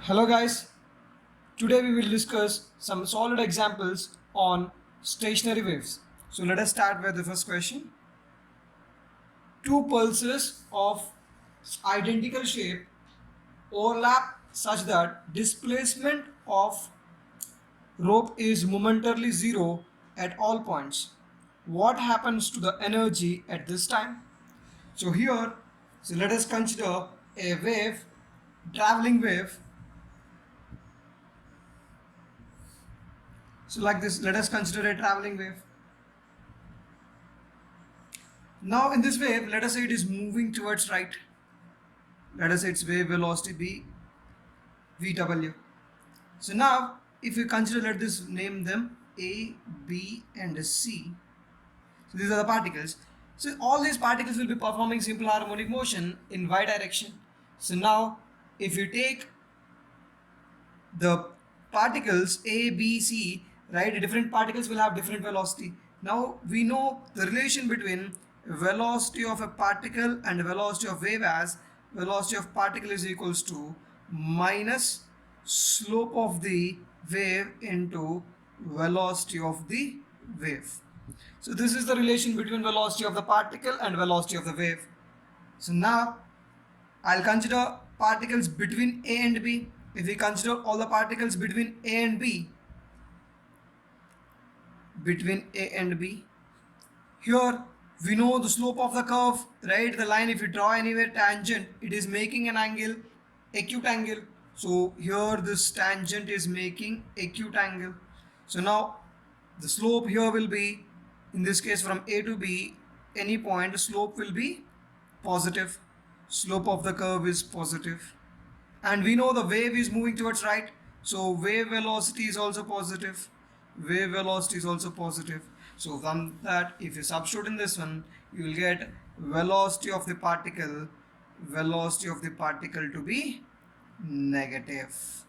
Hello guys, today we will discuss some solid examples on stationary waves. So let us start with the first question. Two pulses of identical shape overlap such that displacement of rope is momentarily zero at all points. What happens to the energy at this time? So here, let us consider a wave, traveling wave. So like this, let us consider a traveling wave. Now in this wave, let us say it is moving towards right. Let us say its wave velocity be VW. So now if you consider, let this name them A, B and C. So these are the particles. So all these particles will be performing simple harmonic motion in y direction. So now if you take the particles A, B, C, right, different particles will have different velocity. Now we know the relation between velocity of a particle and velocity of wave as velocity of particle is equals to minus slope of the wave into velocity of the wave. So this is the relation between velocity of the particle and velocity of the wave. So now I'll consider particles between A and B. If we consider all the particles between A and B, here we know the slope of the curve, right? The line, if you draw anywhere tangent, it is making an angle, acute angle. So here this tangent is making acute angle. So now the slope here will be, in this case from A to B, any point, the slope will be positive. Slope of the curve is positive. And we know the wave is moving towards right, so wave velocity is also positive. So from that, if you substitute in this one, you will get velocity of the particle to be negative.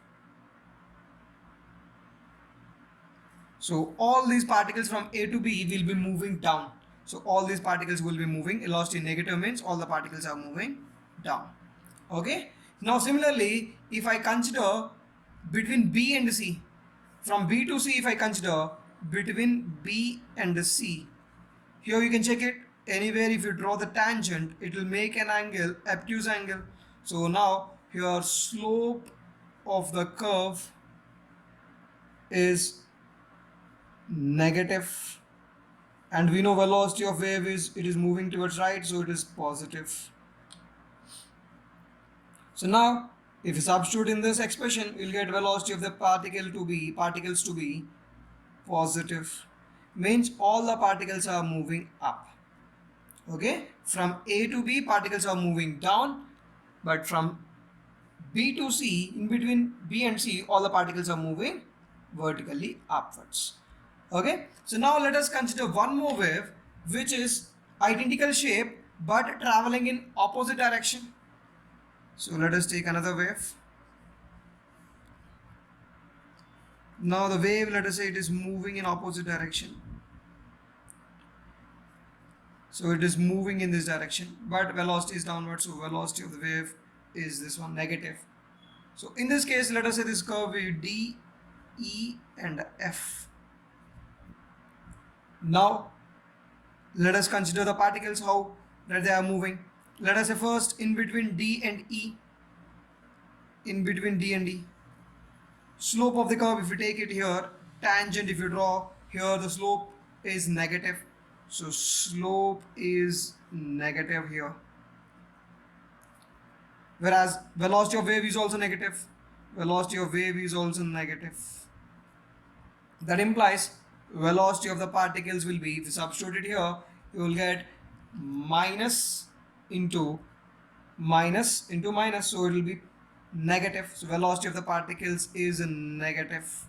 So all these particles from A to B will be moving down. So all these particles will be moving. Velocity negative means all the particles are moving down. Okay. Now similarly, if I consider between B and C, from B to C, if I consider between B and C, here you can check it anywhere. If you draw the tangent, it will make an angle, obtuse angle. So now here slope of the curve is negative, and we know velocity of wave is, it is moving towards right, so it is positive. So now if you substitute in this expression, you'll get velocity of the particles to be positive. Means all the particles are moving up. Okay, from A to B particles are moving down, but from B to C, in between B and C, all the particles are moving vertically upwards. Okay, so now let us consider one more wave which is identical shape but traveling in opposite direction. So let us take another wave. Now the wave, let us say it is moving in opposite direction. So it is moving in this direction, but velocity is downward, so velocity of the wave is this one, negative. So in this case, let us say this curve is D, E and F. Now let us consider the particles, how that they are moving. Let us say first in between D and E. Slope of the curve, if you take it here, tangent if you draw, here the slope is negative. So slope is negative here. Whereas velocity of wave is also negative. That implies velocity of the particles will be, if you substitute it here, you will get minus into minus, so it will be negative. So velocity of the particles is negative.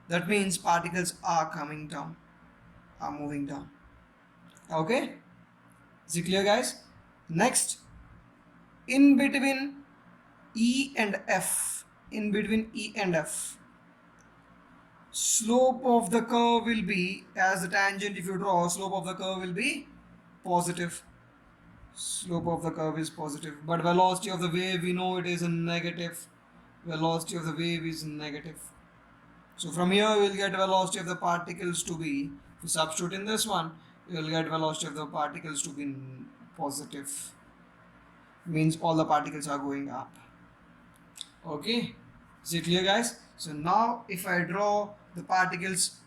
That means particles are coming down, are moving down. Okay, is it clear guys? Next, in between E and F, slope of the curve will be, as the tangent if you draw, slope of the curve will be positive. Slope of the curve is positive, but velocity of the wave, we know it is a negative. velocity of the wave is negative. So from here we will get velocity of the particles to be, if you substitute in this one, you will get velocity of the particles to be positive. Means all the particles are going up. Okay, is it clear guys? So now if I draw the particles,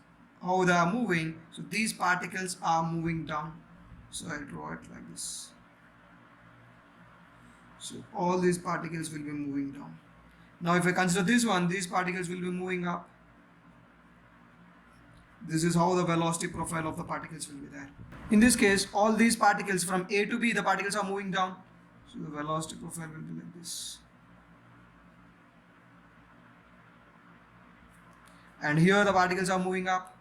how they are moving, so these particles are moving down. So I draw it like this. So all these particles will be moving down. Now if I consider this one, these particles will be moving up. This is how the velocity profile of the particles will be there. In this case, all these particles from A to B, the particles are moving down. So the velocity profile will be like this. And here the particles are moving up.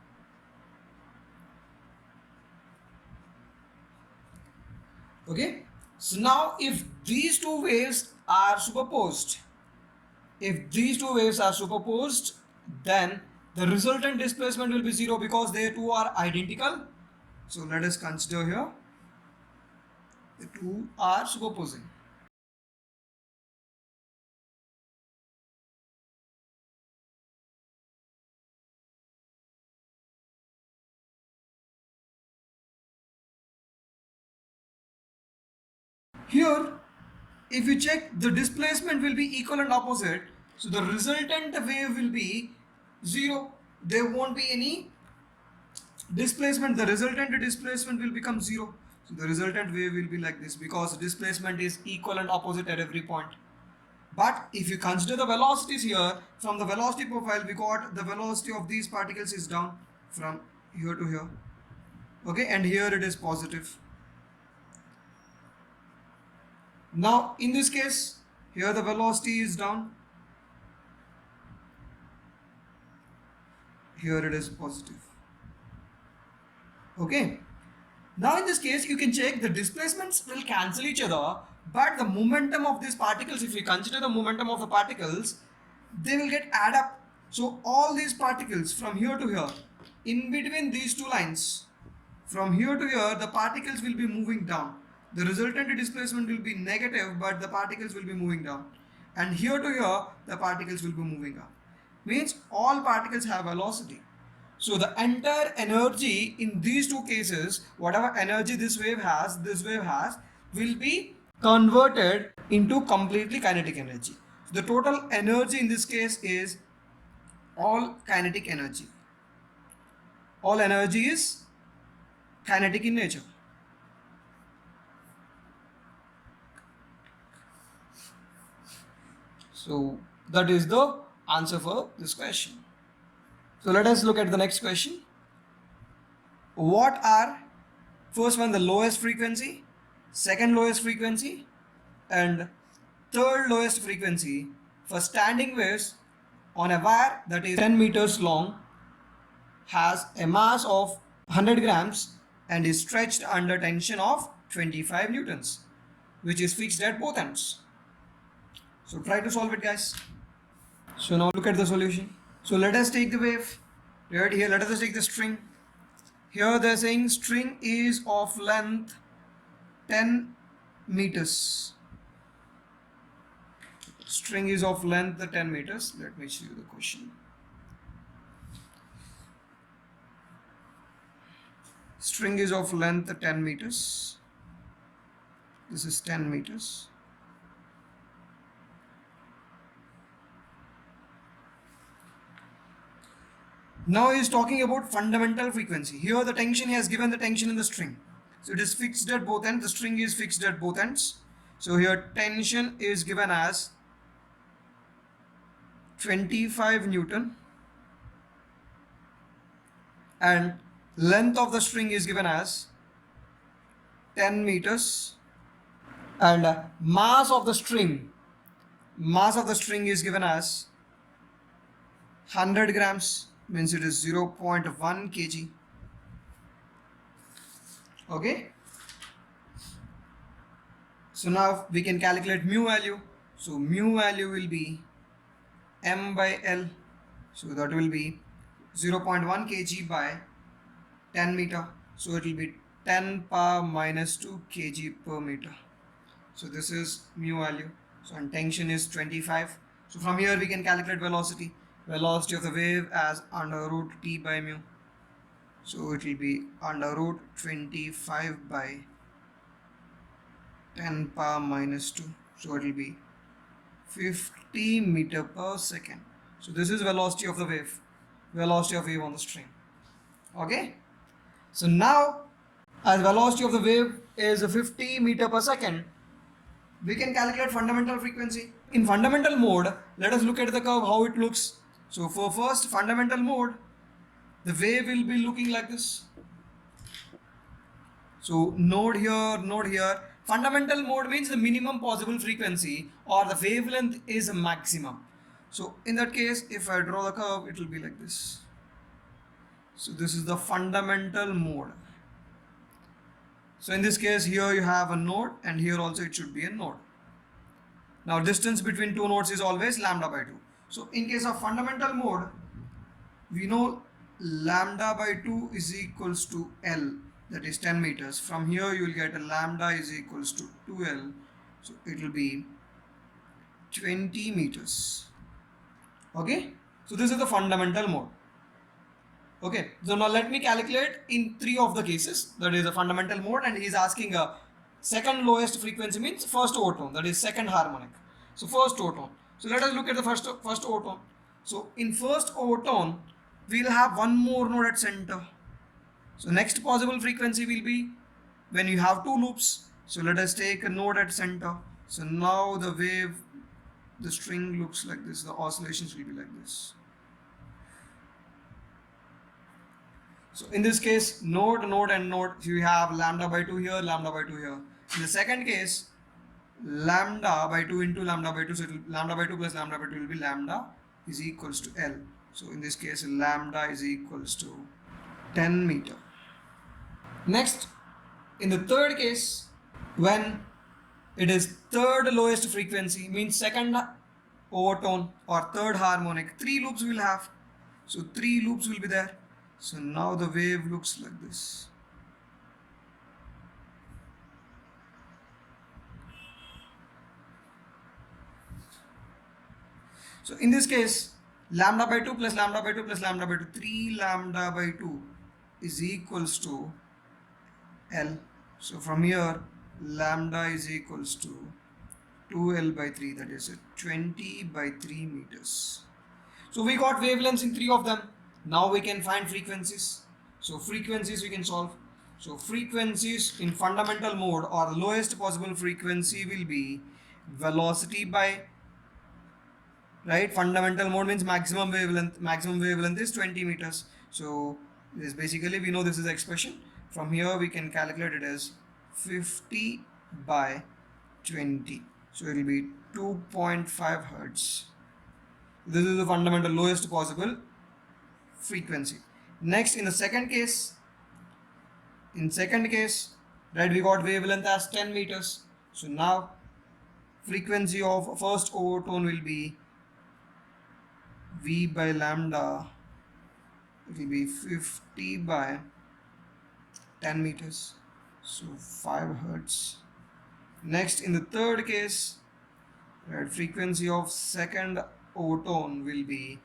Okay. So now if these two waves are superposed, then the resultant displacement will be zero because they two are identical. So let us consider here the two are superposing. Here, if you check, the displacement will be equal and opposite. So the resultant wave will be zero. There won't be any displacement. The resultant displacement will become zero. So the resultant wave will be like this because displacement is equal and opposite at every point. But if you consider the velocities here, from the velocity profile, we got the velocity of these particles is down from here to here. Okay, and here it is positive. Now in this case, here the velocity is down, here it is positive. Okay, now in this case you can check the displacements will cancel each other, but the momentum of these particles, if we consider the momentum of the particles, they will get add up. So all these particles from here to here, in between these two lines, from here to here, the particles will be moving down. The resultant displacement will be negative, but the particles will be moving down. And here to here, the particles will be moving up. Means all particles have velocity. So the entire energy in these two cases, whatever energy this wave has, will be converted into completely kinetic energy. So the total energy in this case is all kinetic energy. All energy is kinetic in nature. So that is the answer for this question. So let us look at the next question. What are, first one, the lowest frequency, second lowest frequency, and third lowest frequency for standing waves on a wire that is 10 meters long, has a mass of 100 grams and is stretched under tension of 25 newtons, which is fixed at both ends. So try to solve it, guys. So now look at the solution. So let us take the wave. Right here, let us take the string. Here they're saying string is of length 10 meters. String is of length 10 meters. Let me show you the question. String is of length 10 meters. This is 10 meters. Now he is talking about fundamental frequency. Here the tension, he has given the tension in the string. So it is fixed at both ends. The string is fixed at both ends. So here tension is given as 25 Newton and length of the string is given as 10 meters and mass of the string is given as 100 grams, means it is 0.1 kg. Okay, so now we can calculate mu value. So mu value will be m by L, so that will be 0.1 kg by 10 meter, so it will be 10 power minus 2 kg per meter. So this is mu value. So and tension is 25, So from here we can calculate velocity. Velocity of the wave as under root t by mu. So it will be under root 25 by 10 power minus 2. So it will be 50 meter per second. So this is velocity of the wave. Velocity of wave on the string. Okay. So now as velocity of the wave is 50 meter per second, we can calculate fundamental frequency. In fundamental mode, let us look at the curve how it looks. So for first fundamental mode, the wave will be looking like this. So node here, node here. Fundamental mode means the minimum possible frequency or the wavelength is a maximum. So in that case, if I draw the curve, it will be like this. So this is the fundamental mode. So in this case, here you have a node and here also it should be a node. Now distance between two nodes is always lambda by 2. So in case of fundamental mode, we know lambda by 2 is equals to L, that is 10 meters. From here you will get a lambda is equals to 2L. So it will be 20 meters. Okay. So this is the fundamental mode. Okay. So now let me calculate in 3 of the cases. That is a fundamental mode and he is asking a second lowest frequency means first overtone, that is second harmonic. So first overtone. So let us look at the first overtone. So in first overtone, we will have one more node at center. So next possible frequency will be when you have two loops. So let us take a node at center. So now the wave, the string looks like this. The oscillations will be like this. So in this case, node, node and node, so you have lambda by 2 here, lambda by 2 here. In the second case, lambda by 2 into lambda by 2, so lambda by 2 plus lambda by 2 will be lambda is equals to L. So in this case, lambda is equals to 10 meter. Next, in the third case, when it is third lowest frequency, means second overtone or third harmonic, 3 loops will have. So 3 loops will be there. So now the wave looks like this. So in this case, lambda by 2 plus lambda by 2 plus lambda by 2, 3 lambda by 2 is equals to L. So from here, lambda is equals to 2L by 3, that is 20 by 3 meters. So we got wavelengths in 3 of them. Now we can find frequencies. So frequencies we can solve. So frequencies in fundamental mode or the lowest possible frequency will be velocity by, right? Fundamental mode means maximum wavelength. Maximum wavelength is 20 meters. So this basically we know this is the expression. From here we can calculate it as 50 by 20. So it will be 2.5 hertz. This is the fundamental lowest possible frequency. Next, in the second case, right, we got wavelength as 10 meters. So now frequency of first overtone will be V by lambda. It will be 50 by 10 meters. So 5 hertz. Next, in the third case, right, frequency of second overtone will be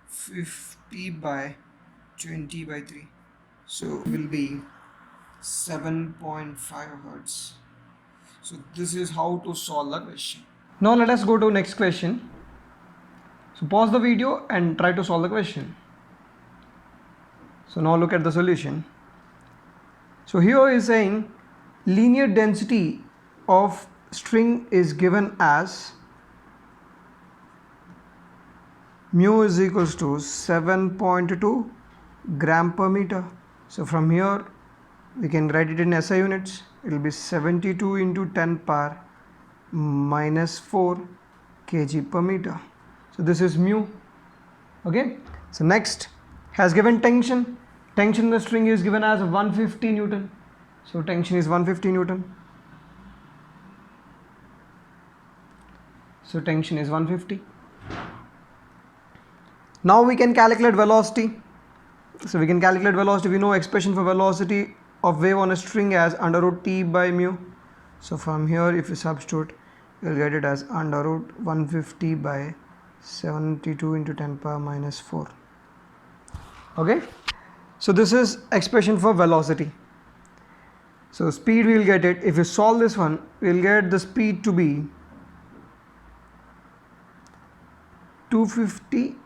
50 by 20 by 3. So will be 7.5 hertz. So this is how to solve the question. Now let us go to next question. So pause the video and try to solve the question. So now look at the solution. So here is saying linear density of string is given as mu is equals to 7.2 gram per meter. So from here we can write it in SI units. It will be 72 into 10 power minus 4 kg per meter. So this is mu. Okay. So next has given tension. Tension in the string is given as 150 Newton. So tension is 150 Newton. So tension is 150. Now we can calculate velocity. So we can calculate velocity. We know expression for velocity of wave on a string as under root t by mu. So from here if we substitute you'll get it as under root 150 by 72 into 10 power minus 4. Okay, so this is expression for velocity. So speed, we will get it, if you solve this one, we will get the speed to be 250.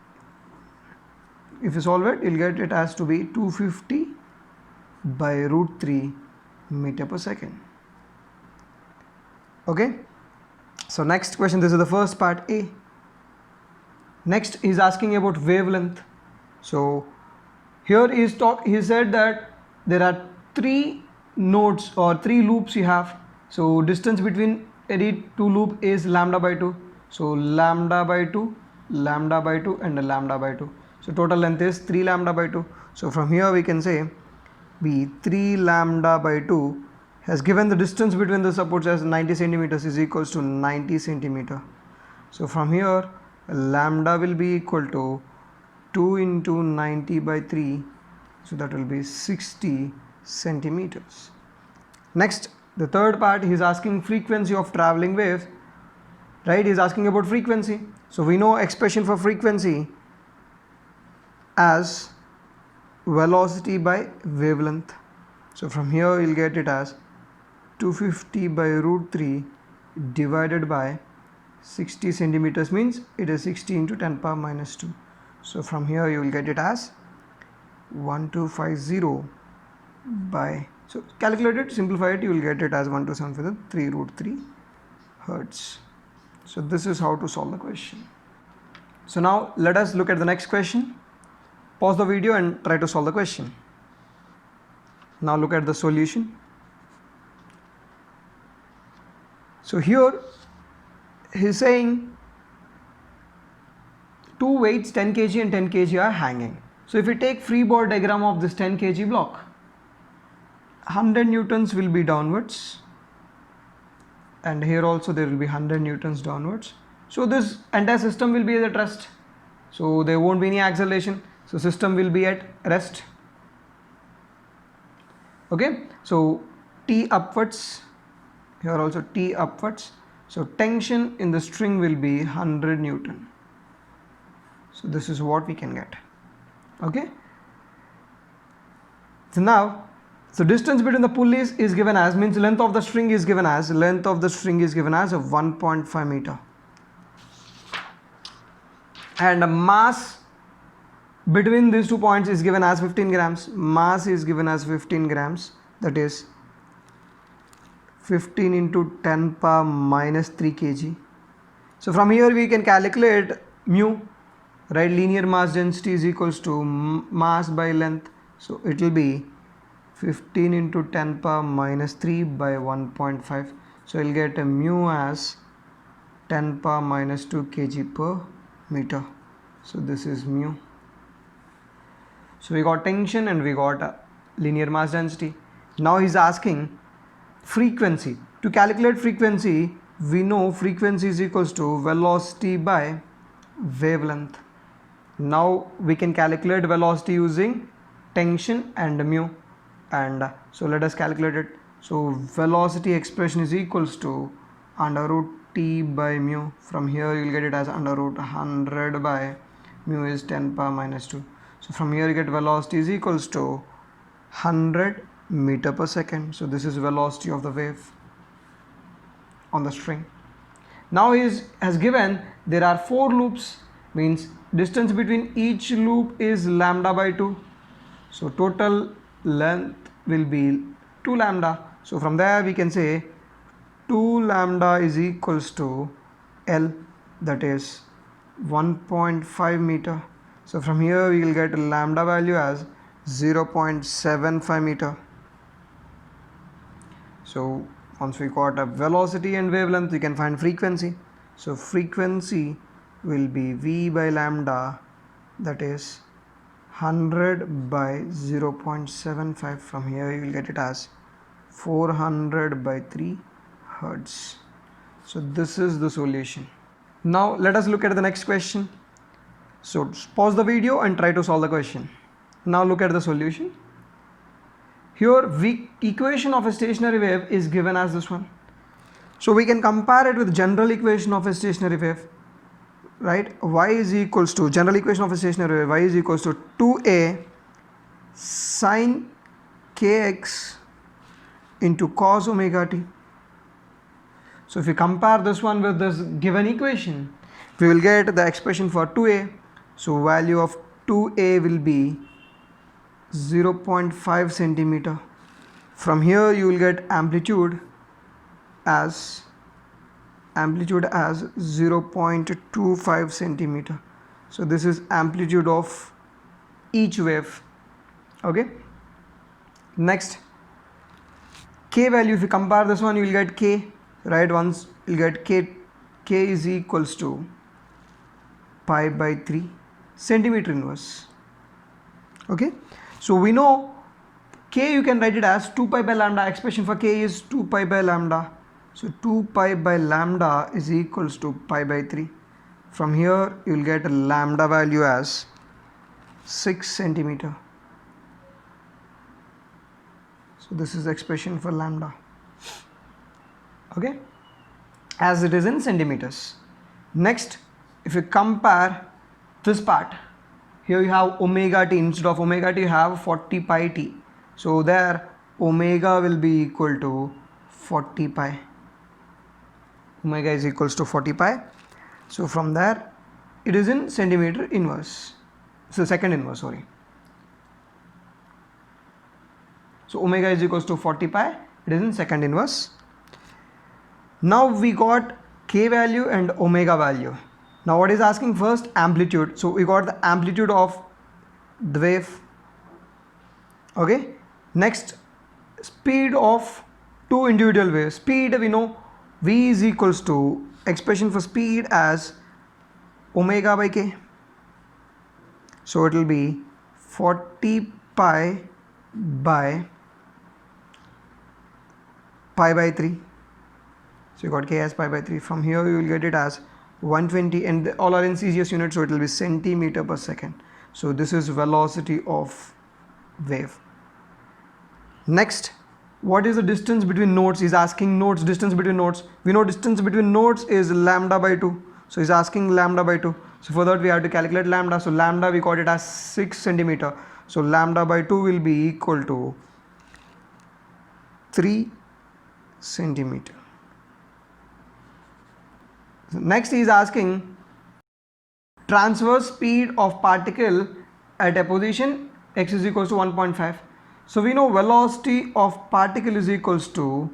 If you solve it, you'll get it as to be 250 by root 3 meter per second. Okay, so next question, this is the first part A. Next is asking about wavelength. So here he said that there are 3 nodes or 3 loops you have. So distance between any 2 loop is lambda by 2. So lambda by 2, lambda by 2 and lambda by 2. So total length is 3 lambda by 2. So from here we can say B 3 lambda by 2 has given the distance between the supports as 90 centimeters is equals to 90 centimeter. So from here lambda will be equal to 2 into 90 by 3, so that will be 60 centimeters. Next, the third part, he is asking frequency of traveling wave, right? He is asking about frequency. So we know expression for frequency as velocity by wavelength. So from here you'll get it as 250 by root 3 divided by 60 centimeters, means it is 60 into 10 power minus 2. So from here you will get it as 1250 by, so calculate it, simplify it, you will get it as 1273 root 3 hertz. So this is how to solve the question. So now let us look at the next question. Pause the video and try to solve the question. Now look at the solution. So here he is saying 2 weights 10 kg and 10 kg are hanging. So if we take free body diagram of this 10 kg block, 100 newtons will be downwards, and here also there will be 100 newtons downwards. So this entire system will be at rest. So there won't be any acceleration. So system will be at rest. Okay, so T upwards, here also T upwards. So tension in the string will be 100 Newton. So this is what we can get. Okay. So now, so distance between the pulleys is given as, means length of the string is given as, a 1.5 meter. And a mass between these 2 points is given as 15 grams. Mass is given as 15 grams, that is 15 into 10 power minus 3 kg. So from here we can calculate mu, right? Linear mass density is equals to mass by length. So it will be 15 into 10 power minus 3 by 1.5. So you'll get a mu as 10 power minus 2 kg per meter. So this is mu. So we got tension and we got linear mass density. Now he's asking frequency. To calculate frequency, we know frequency is equals to velocity by wavelength. Now we can calculate velocity using tension and mu, and so let us calculate it. So velocity expression is equals to under root T by mu. From here you will get it as under root 100 by mu is 10 power minus 2. So from here you get velocity is equals to 100 meter per second. So this is velocity of the wave on the string. Now he has given there are 4 loops, means distance between each loop is lambda by 2. So total length will be 2 lambda. So from there we can say 2 lambda is equals to L, that is 1.5 meter. So from here we will get a lambda value as 0.75 meter. So once we got a velocity and wavelength, we can find frequency. So frequency will be V by lambda, that is 100 by 0.75. From here you will get it as 400 by 3 hertz. So this is the solution. Now let us look at the next question. So pause the video and try to solve the question. Now look at the solution. Here equation of a stationary wave is given as this one. So we can compare it with general equation of a stationary wave, right? Y is equals to, general equation of a stationary wave, y is equals to 2a sine kx into cos omega t. So if we compare this one with this given equation, we will get the expression for 2a. So value of 2a will be 0.5 centimeter. From here you will get amplitude as 0.25 centimeter. So this is amplitude of each wave. Okay. Next, k value, if you compare this one, you will get k, right? Once you will get k is equals to pi by 3 centimeter inverse. Okay. So we know k, you can write it as 2 pi by lambda. Expression for k is 2 pi by lambda. So 2 pi by lambda is equals to pi by 3. From here you will get a lambda value as 6 centimeter. So this is the expression for lambda. Okay, as it is in centimeters. Next, if you compare this part, here you have omega t. Instead of omega t you have 40 pi t. So there omega will be equal to 40 pi. Omega is equals to 40 pi. So from there it is in centimeter inverse. So second inverse, sorry. So omega is equals to 40 pi. It is in second inverse. Now we got k value and omega value. Now what is asking first? Amplitude. So we got the amplitude of the wave. Okay. Next, speed of two individual waves. Speed, we know v is equals to, expression for speed as omega by k. So it will be 40 pi by 3. So you got k as pi by 3. From here you will get it as 120, and all are in CGS unit, so it will be centimeter per second. So this is velocity of wave. Next, what is the distance between nodes? Is asking nodes, distance between nodes. We know distance between nodes is lambda by 2. So he's asking lambda by 2. So for that we have to calculate lambda. So lambda we got it as 6 centimeter. So lambda by 2 will be equal to 3 centimeter. Next he is asking transverse speed of particle at a position x is equals to 1.5. So we know velocity of particle is equals to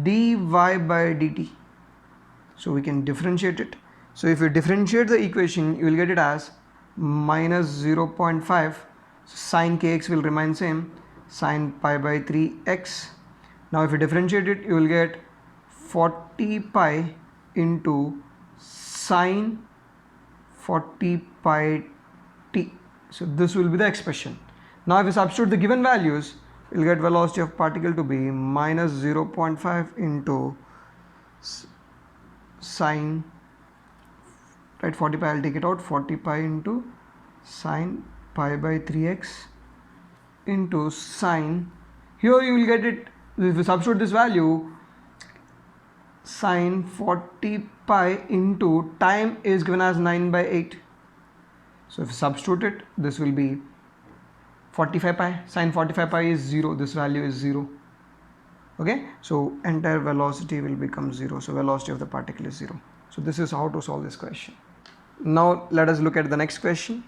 dy by dt. So we can differentiate it. So if you differentiate the equation, you will get it as minus 0.5. So sine kx will remain same, sine pi by 3x. Now if you differentiate it, you will get 40 pi into sine 40 pi t. So this will be the expression. Now if you substitute the given values, you will get velocity of particle to be minus 0.5 into sine, right, 40 pi, I'll take it out, 40 pi into sine pi by 3x into sine, here you will get it, if you substitute this value, sine 40 pi into time is given as 9 by 8. So if you substitute it, this will be 45 pi, sine 45 pi is 0, this value is 0. Okay, so entire velocity will become 0. So velocity of the particle is 0. So this is how to solve this question. Now let us look at the next question.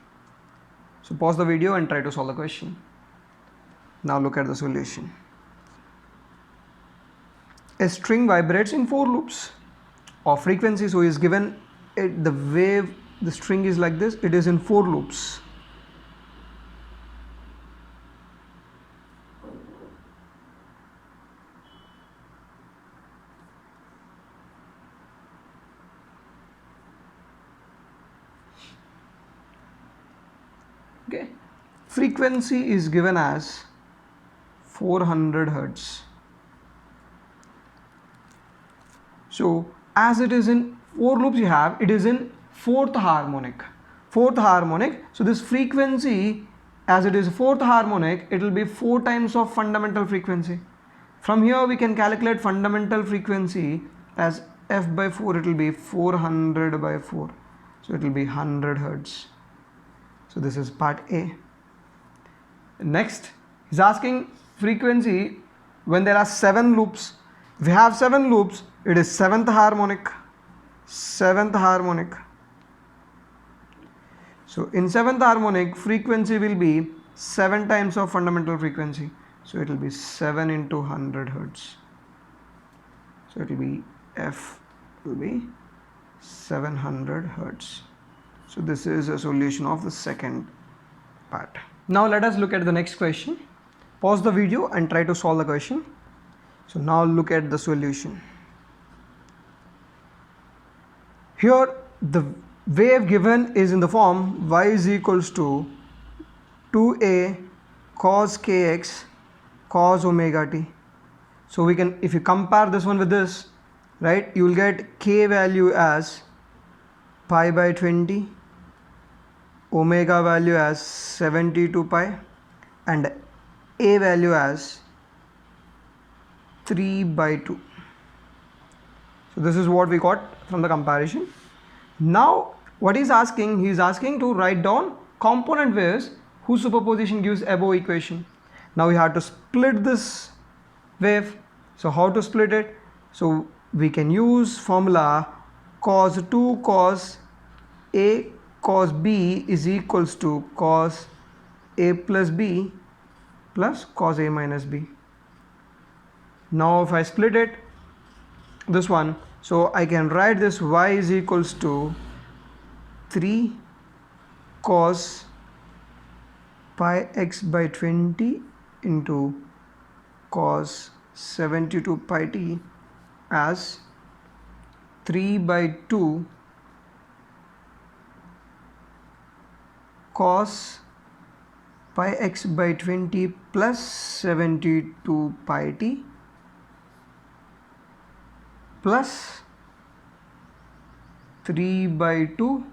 So pause the video and try to solve the question. Now look at the solution. A string vibrates in 4 loops of frequency. So is given it, the wave, the string is like this, it is in 4 loops. Okay, frequency is given as 400 hertz. So as it is in 4 loops you have, it is in 4th harmonic. 4th harmonic. So this frequency, as it is 4th harmonic, it will be 4 times of fundamental frequency. From here we can calculate fundamental frequency as f by 4, it will be 400 by 4, so it will be 100 hertz. So this is part A. Next he's asking frequency when there are 7 loops. If we have 7 loops, it is 7th harmonic. So in 7th harmonic, frequency will be 7 times of fundamental frequency. So it will be 7 into 100 hertz. So it will be F will be 700 hertz. So this is a solution of the second part. Now let us look at the next question. Pause the video and try to solve the question. So now look at the solution. Here the wave given is in the form y is equals to 2a cos kx cos omega t. So we can, if you compare this one with this, right, you will get k value as pi by 20, omega value as 72 pi, and a value as 3 by 2. So this is what we got from the comparison. Now what he's asking, he is asking to write down component waves whose superposition gives above equation. Now we have to split this wave. So how to split it? So we can use formula cos 2 cos a cos b is equals to cos a plus b plus cos a minus b. Now if I split it, this one, so I can write this y is equals to 3 cos pi x by 20 into cos 72 pi t as 3 by 2 cos pi x by 20 plus 72 pi t plus 3 by 2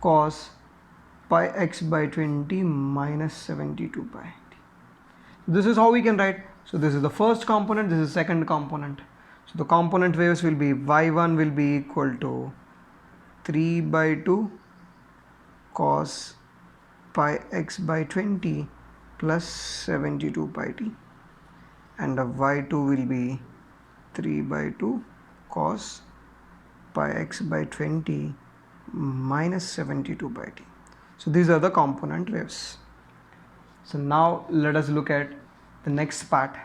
cos pi x by 20 minus 72 pi t. This is how we can write. So this is the first component, this is second component. So the component waves will be y1 will be equal to 3 by 2 cos pi x by 20 plus 72 pi t, and the y2 will be 3 by 2 cos pi x by 20 minus 72 by t. So these are the component waves. So now let us look at the next part.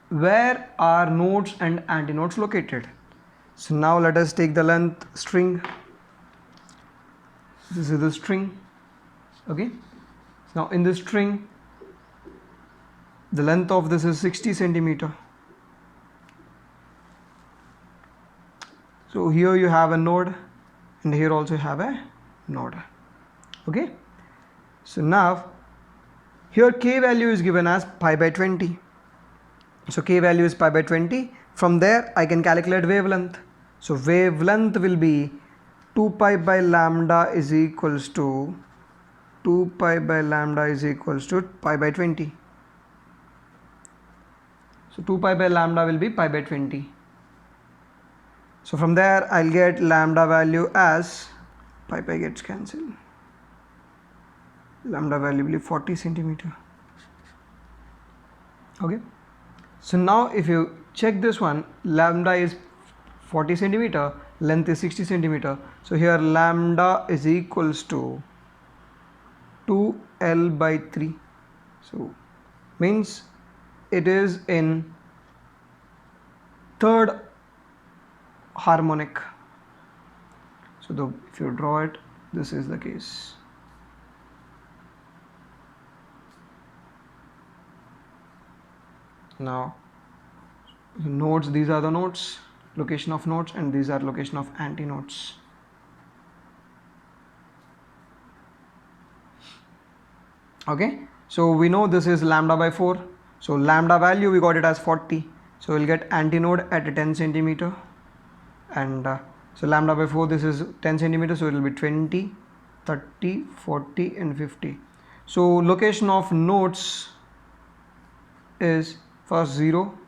Where are nodes and antinodes located? So now let us take the length string. This is the string. Okay. Now in this string, the length of this is 60 centimeter. So here you have a node, and here also you have a node. Okay. So now here k value is given as pi by 20. So k value is pi by 20. From there I can calculate wavelength. So wavelength will be 2 pi by lambda is equals to 2 pi by lambda is equals to pi by 20. So 2 pi by lambda will be pi by 20. So from there I'll get lambda value as pi gets cancelled. Lambda value will be 40 centimeter. Okay. So now if you check this one, lambda is 40 centimeter, length is 60 centimeter. So here lambda is equals to 2L by 3. So means it is in third harmonic. So if you draw it, this is the case. Now nodes, these are the nodes, location of nodes, and these are location of antinodes. Okay, so we know this is lambda by 4. So lambda value we got it as 40. So we'll get antinode at 10 centimeter, and so lambda by 4, this is 10 centimeter, so it will be 20, 30, 40 and 50. So location of nodes is first 0,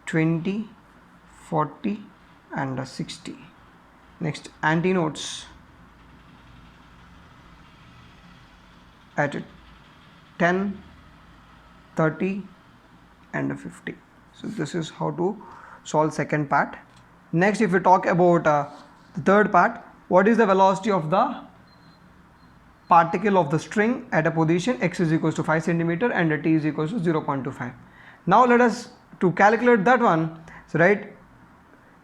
20, 40 and 60. Next antinodes at 10, 30 and 50. So this is how to solve second part. Next, if we talk about the third part, what is the velocity of the particle of the string at a position x is equals to 5 centimeter and t is equals to 0.25. Now let us to calculate that one. So right,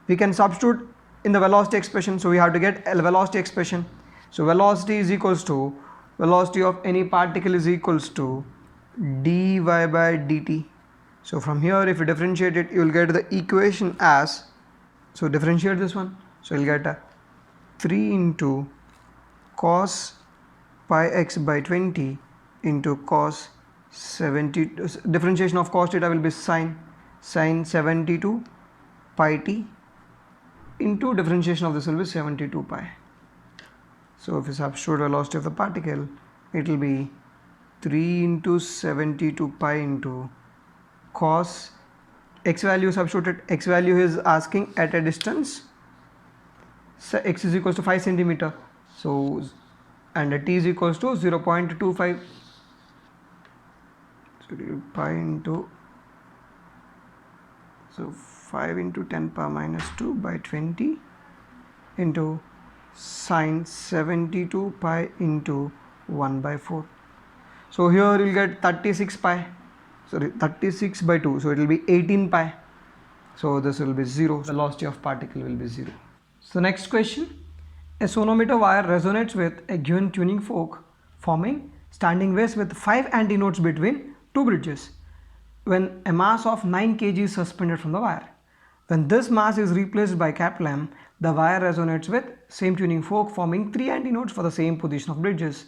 we can substitute in the velocity expression. So we have to get a velocity expression. So velocity is equals to, velocity of any particle is equals to dy by dt. So from here, if you differentiate it, you will get the equation as, so differentiate this one, so you'll get a 3 into cos pi x by 20 into cos 70, differentiation of cos theta will be sin 72 pi t into differentiation of this will be 72 pi. So if you substitute velocity of the particle, it will be 3 into 72 pi into cos, x value substituted, x value is asking at a distance, so x is equals to 5 centimeter, so and t is equals to 0.25, so pi into, so 5 into 10 power minus 2 by 20 into sine 72 pi into 1 by 4. So here you will get 36 pi, sorry 36 by 2, so it will be 18 pi. So this will be 0, velocity of particle will be 0. So next question, a sonometer wire resonates with a given tuning fork forming standing waves with 5 antinodes between two bridges when a mass of 9 kg is suspended from the wire. When this mass is replaced by Kaplan, the wire resonates with same tuning fork forming 3 antinodes for the same position of bridges.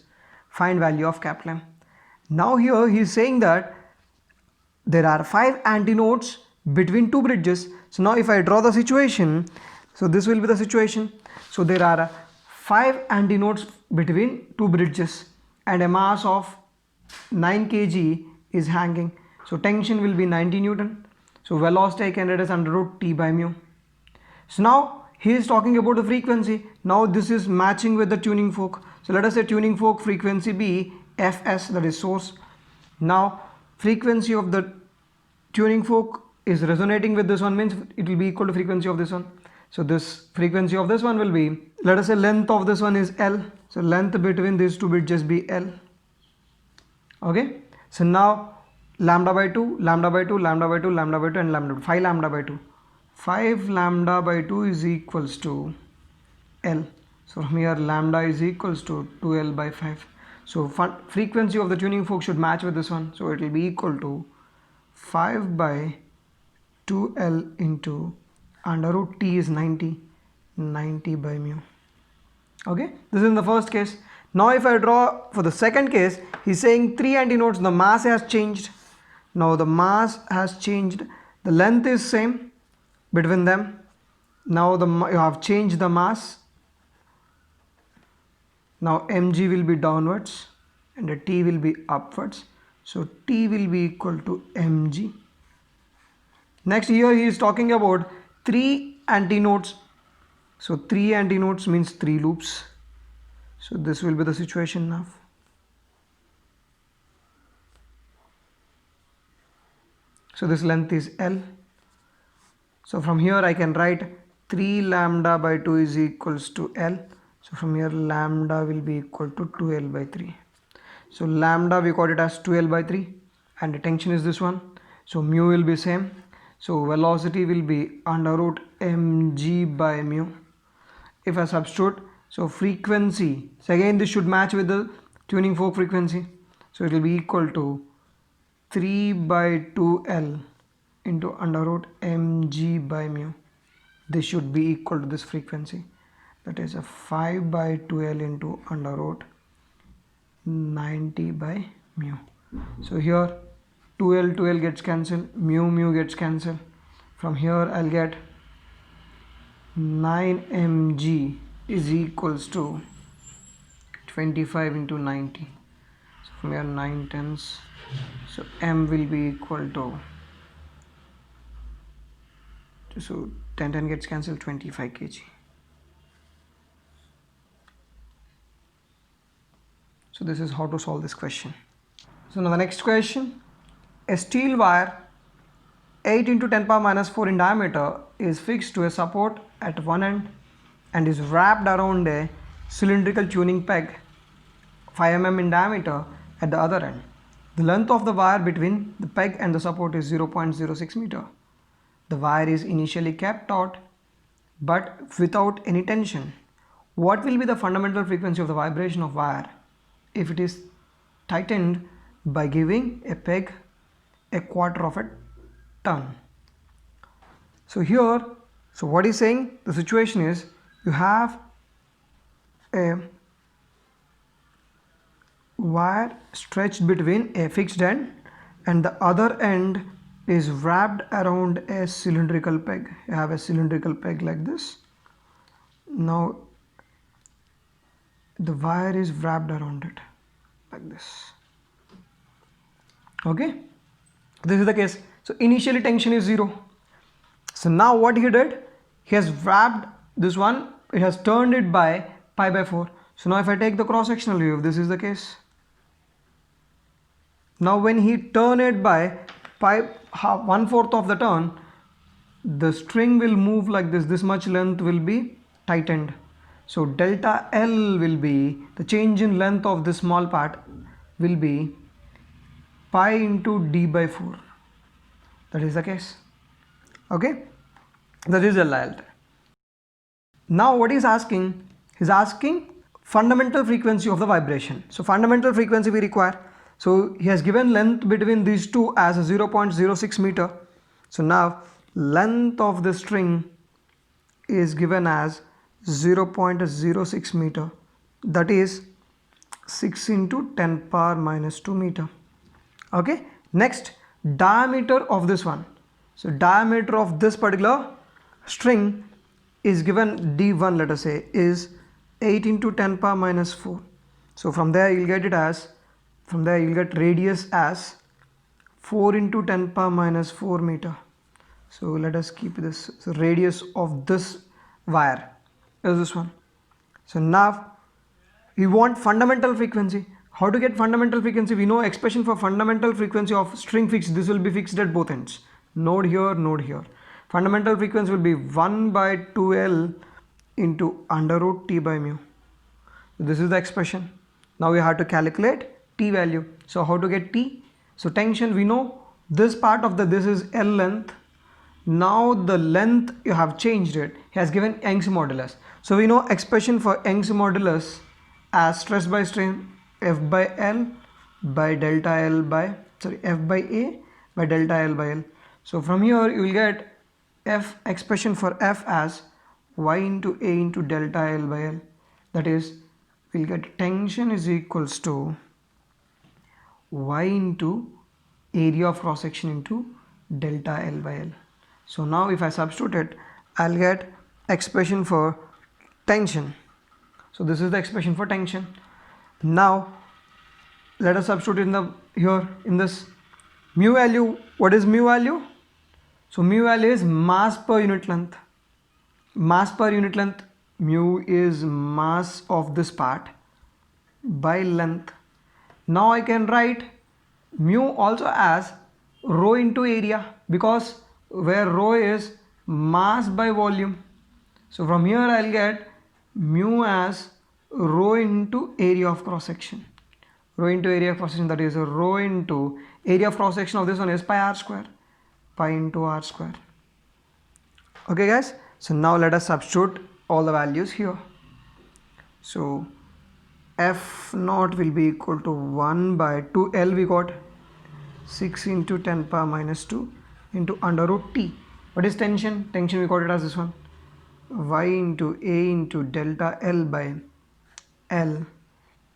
Find value of Kaplan. Now here he is saying that there are 5 antinodes between two bridges. So now if I draw the situation, so this will be the situation. So there are 5 antinodes between two bridges and a mass of 9 kg is hanging. So tension will be 90 Newton. So velocity I can write as under root t by mu. So now he is talking about the frequency. Now this is matching with the tuning fork. So let us say tuning fork frequency be fs, that is source. Now frequency of the tuning fork is resonating with this one, means it will be equal to frequency of this one. So this frequency of this one will be, let us say length of this one is L. So length between these two bridges be L. Okay. So now lambda by 2, lambda by 2, lambda by 2, lambda by 2 and lambda by 2, 5 lambda by 2. 5 lambda by 2 is equals to L. So from here lambda is equals to 2L by 5. So frequency of the tuning fork should match with this one. So it will be equal to 5 by 2L into under root t is 90 by mu. Okay, this is in the first case. Now if I draw for the second case, he's saying 3 antinodes, the mass has changed. Now the mass has changed, the length is same between them. Now you have changed the mass. Now mg will be downwards and the t will be upwards. So t will be equal to mg. Next here he is talking about 3 antinodes. So 3 antinodes means 3 loops. So this will be the situation now. So this length is L. So from here I can write 3 lambda by 2 is equals to L. So from here lambda will be equal to 2L by 3. So lambda we got it as 2L by 3 and the tension is this one. So mu will be same. So velocity will be under root mg by mu. If I substitute, so frequency, so again this should match with the tuning fork frequency. So it will be equal to 3 by 2L into under root mg by mu. This should be equal to this frequency. That is a 5 by 2L into under root 90 by mu. So here 2L gets cancelled, mu gets cancelled. From here I'll get 9 mg is equals to 25 into 90. So from here 9 tens So M will be equal to, so 10 gets cancelled, 25 kg. So this is how to solve this question. So now the next question, a steel wire 8 into 10 power minus 4 in diameter is fixed to a support at one end and is wrapped around a cylindrical tuning peg 5 mm in diameter at the other end. The length of the wire between the peg and the support is 0.06 meter. The wire is initially kept taut but without any tension. What will be the fundamental frequency of the vibration of wire if it is tightened by giving a peg a quarter of a turn? So here, so what he's saying, the situation is you have a wire stretched between a fixed end and the other end is wrapped around a cylindrical peg. You have a cylindrical peg like this. Now the wire is wrapped around it like this. Okay, this is the case. So initially tension is 0. So now what he did, he has wrapped this one, it has turned it by pi by 4. So now if I take the cross sectional view, if this is the case, now when he turn it by pi, 1/4 of the turn, the string will move like this much length will be tightened. So delta L will be, the change in length of this small part will be pi into d by 4. That is the case. Okay, that is LIL. Now what he's asking, he's asking fundamental frequency of the vibration. So fundamental frequency we require. So he has given length between these two as a 0.06 meter. So now length of the string is given as 0.06 meter, that is 6 into 10 power minus 2 meter. Okay, next diameter of this one. So diameter of this particular string is given d1, let us say, is 8 into 10 power minus 4. So from there you'll get it as, from there you'll get radius as 4 into 10 power minus 4 meter. So let us keep this. So radius of this wire is this one. So now we want fundamental frequency. How to get fundamental frequency? We know expression for fundamental frequency of string fixed. This will be fixed at both ends. Node here, node here. Fundamental frequency will be 1 by 2L into under root T by mu. This is the expression. Now we have to calculate T value. So how to get T? So tension, we know this part of the, this is L length. Now the length you have changed it. He has given Young's modulus. So we know expression for Young's modulus as stress by strain F by L by delta L by, sorry, F by A by delta L by L. So from here you will get F, expression for F as Y into A into delta L by L. That is, we'll get tension is equals to Y into area of cross section into delta L by L. So now if I substitute it, I'll get expression for tension. So this is the expression for tension. Now let us substitute in the, here in this mu value. What is mu value? So mu value is mass per unit length. Mass per unit length, mu is mass of this part by length. Now I can write mu also as rho into area, because where rho is mass by volume. So from here I'll get mu as rho into area of cross section. Rho into area of cross section, that is rho into area of cross section of this one is pi r square. Pi into r square. Okay guys, so now let us substitute all the values here. So F naught will be equal to 1 by 2L, we got 6 into 10 power minus 2 into under root T. What is tension? Tension we got it as this one, Y into A into delta L by L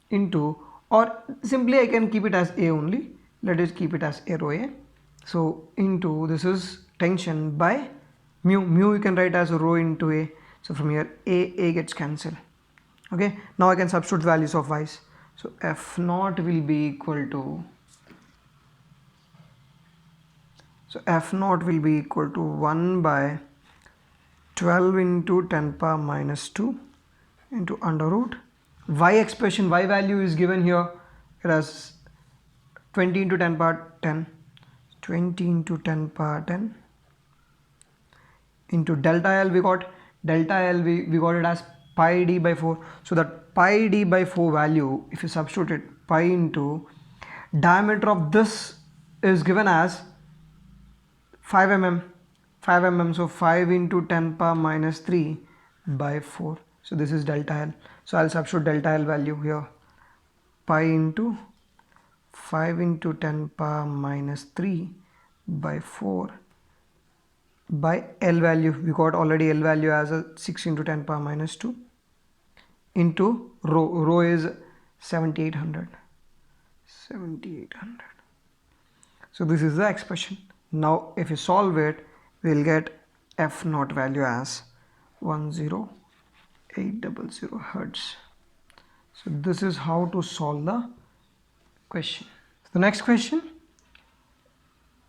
into, or simply I can keep it as A only, let us keep it as A rho A. So into, this is tension by mu. Mu you can write as rho into A. So from here A gets cancelled. Okay, now I can substitute values of Y's. So F naught will be equal to So f naught will be equal to 1 by 12 into 10 power minus 2 into under root y expression, y value is given here. It has 20 into 10 power 10, 20 into 10 power 10 into delta L. We got delta L, we got it as pi d by 4. So that pi d by 4 value, if you substitute it, pi into diameter of this is given as 5 mm, 5 mm, so 5 into 10 power minus 3 by 4. So this is delta L. So I'll substitute delta L value here, pi into 5 into 10 power minus 3 by 4 by L value. We got already L value as a 6 into 10 power minus 2 into rho is 7800. So this is the expression. Now if you solve it, we'll get f naught value as 10800 hertz. So this is how to solve the question. The next question: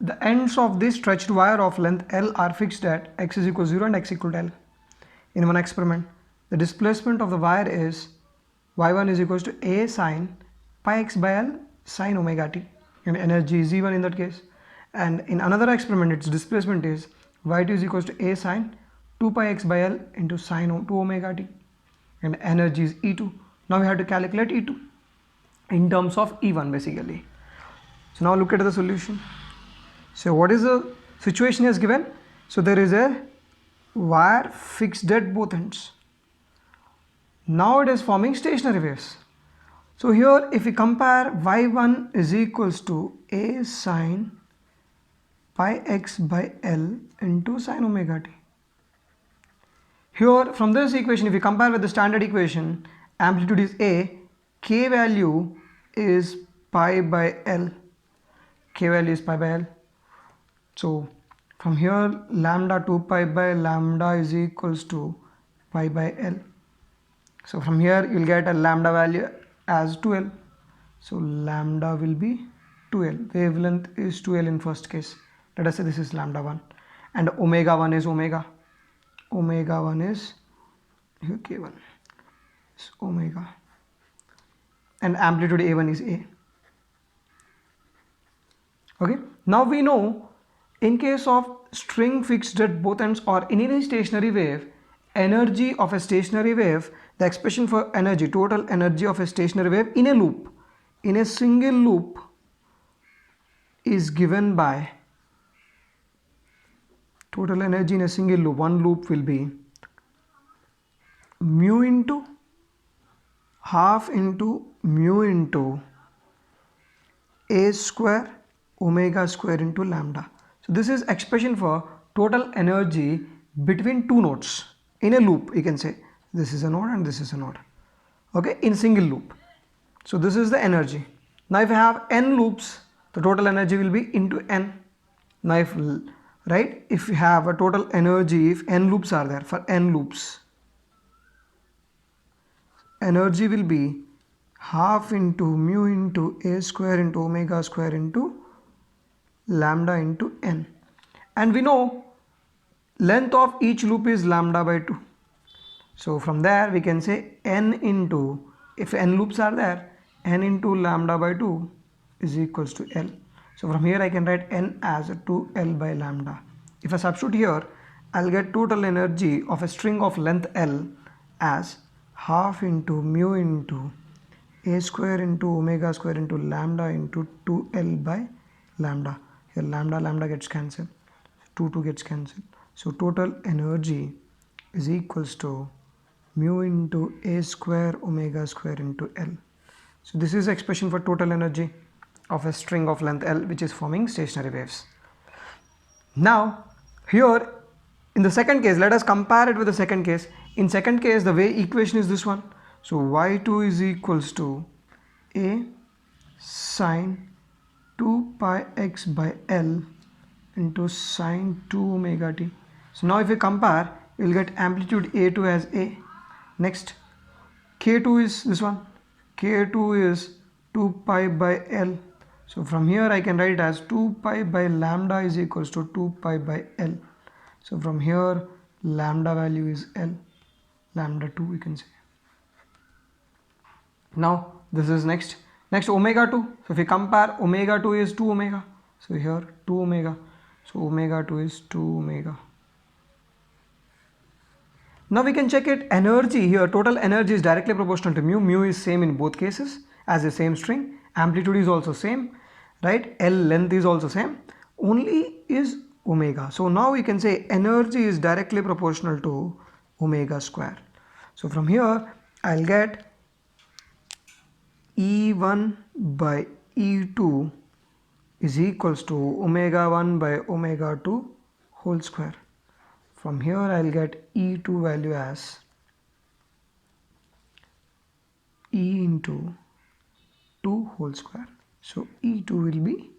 the ends of this stretched wire of length L are fixed at x is equal to 0 and x equal to L. In one experiment, the displacement of the wire is y1 is equal to a sine pi x by L sine omega t, and energy is E1 in that case. And in another experiment, its displacement is y2 is equal to a sine 2 pi x by L into sine 2 omega t, and energy is E2. Now we have to calculate E2 in terms of E1 basically. So now look at the solution. So what is the situation is given? So there is a wire fixed at both ends. Now it is forming stationary waves. So here if we compare, y1 is equals to a sine pi x by L into sine omega t. Here from this equation, if we compare with the standard equation, amplitude is a, k value is pi by L, k value is pi by L. So from here lambda 2 pi by lambda is equals to pi by L. So from here you will get a lambda value as 2L. So lambda will be 2L. Wavelength is 2L in first case. Let us say this is lambda 1, and omega 1 is omega. Omega 1 is here k1 is omega, and amplitude A1 is A. Okay, now we know in case of string fixed at both ends or in any stationary wave, energy of a stationary wave, the expression for energy, total energy of a stationary wave in a loop, in a single loop, is given by total energy in a single loop. One loop will be mu into half into mu into a square omega square into lambda. So this is expression for total energy between two nodes in a loop. You can say this is a node and this is a node, okay, in single loop. So this is the energy. Now if you have n loops, the total energy will be into n. Now if if you have a total energy, if n loops are there, for n loops, energy will be half into mu into a square into omega square into lambda into n. And we know length of each loop is lambda by 2. So from there we can say n into, if n loops are there, n into lambda by 2 is equals to L. So from here I can write n as 2L by lambda. If I substitute here, I'll get total energy of a string of length L as half into mu into a square into omega square into lambda into 2L by lambda. Here lambda gets cancelled, 2 gets cancelled. So total energy is equals to mu into a square omega square into L. So this is expression for total energy of a string of length L which is forming stationary waves. Now here in the second case, let us compare it with the second case. In second case, the way equation is this one. So y2 is equals to a sine 2 pi x by L into sine 2 omega t. So now if we compare, we will get amplitude A2 as A. Next, K2 is this one. K2 is 2 pi by L. So from here I can write it as 2 pi by lambda is equals to 2 pi by L. So from here lambda value is L, lambda 2 we can say. Now this is next omega 2. So if we compare, omega 2 is 2 omega. So here 2 omega. So omega 2 is 2 omega. Now we can check it energy here. Total energy is directly proportional to mu. Mu is same in both cases as the same string. Amplitude is also same, right? L length is also same. Only is omega. So now we can say energy is directly proportional to omega square. So from here I'll get E1 by E2 is equals to omega 1 by omega 2 whole square. From here I'll get E2 value as E into 2 whole square. So E2 will be,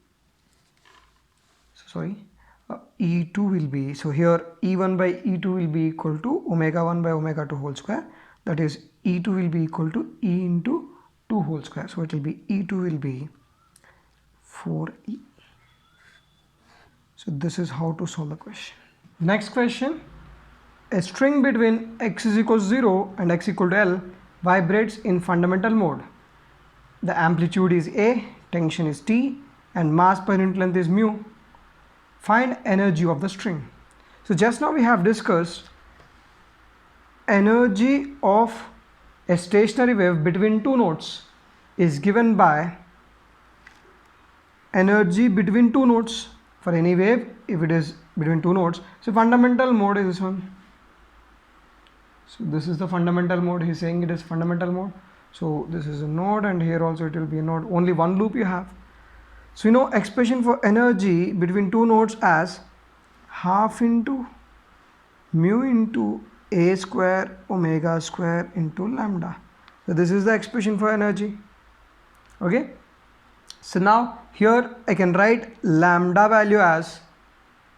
E2 will be, so here E1 by E2 will be equal to omega 1 by omega 2 whole square. That is E2 will be equal to E into 2 whole square. So it will be E2 will be 4E. So this is how to solve the question. Next question. A string between x is equals 0 and x equal to L vibrates in fundamental mode. The amplitude is A, tension is T, and mass per unit length is mu. Find energy of the string. So just now we have discussed energy of a stationary wave between two nodes is given by energy between two nodes for any wave if it is between two nodes. So fundamental mode is this one. So this is the fundamental mode. He is saying it is fundamental mode. So this is a node and here also it will be a node. Only one loop you have. So you know expression for energy between two nodes as half into mu into a square omega square into lambda. So this is the expression for energy. Okay. So now here I can write lambda value as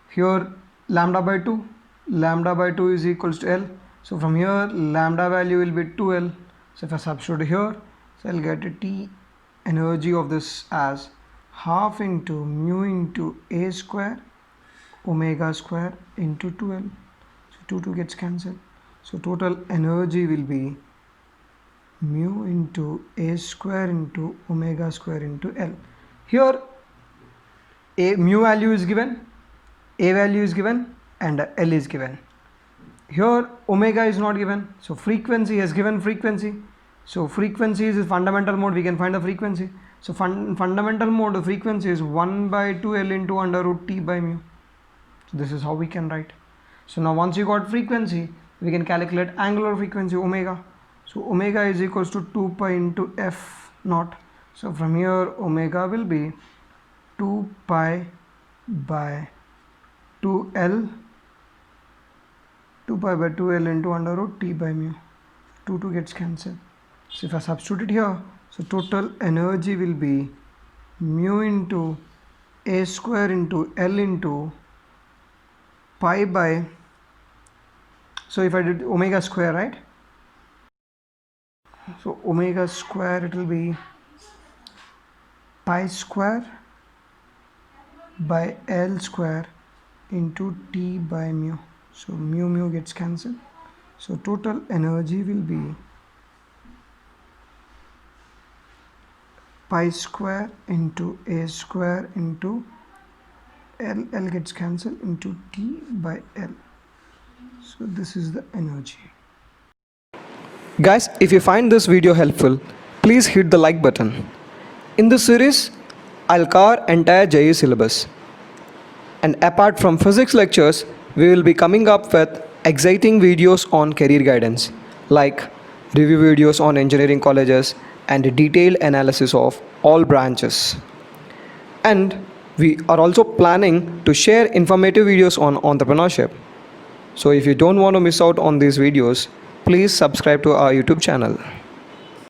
here lambda by 2. Lambda by 2 is equals to L. So from here lambda value will be 2L. So if I substitute here, so I'll get a T energy of this as half into mu into a square omega square into 2L. So 2 gets cancelled. So total energy will be mu into a square into omega square into L. Here a mu value is given, a value is given, and L is given. Here omega is not given, so frequency has given frequency. So frequency is fundamental mode, we can find the frequency. So fundamental mode, the frequency is 1 by 2L into under root T by mu. So this is how we can write. So now once you got frequency, we can calculate angular frequency omega. So omega is equals to 2 pi into F naught. So from here omega will be 2 pi by 2L, 2 pi by 2L into under root T by mu. 2 gets cancelled. So if I substitute it here, so total energy will be mu into a square into L into pi by, so if I did omega square, right? So omega square, it will be pi square by L square into T by mu. So mu gets cancelled. So total energy will be pi square into a square into L gets cancelled into T by L. So this is the energy. Guys, if you find this video helpful, please hit the like button. In this series, I'll cover entire JEE syllabus. And apart from physics lectures, we will be coming up with exciting videos on career guidance, like review videos on engineering colleges and detailed analysis of all branches. And we are also planning to share informative videos on entrepreneurship. So if you don't want to miss out on these videos, please subscribe to our YouTube channel.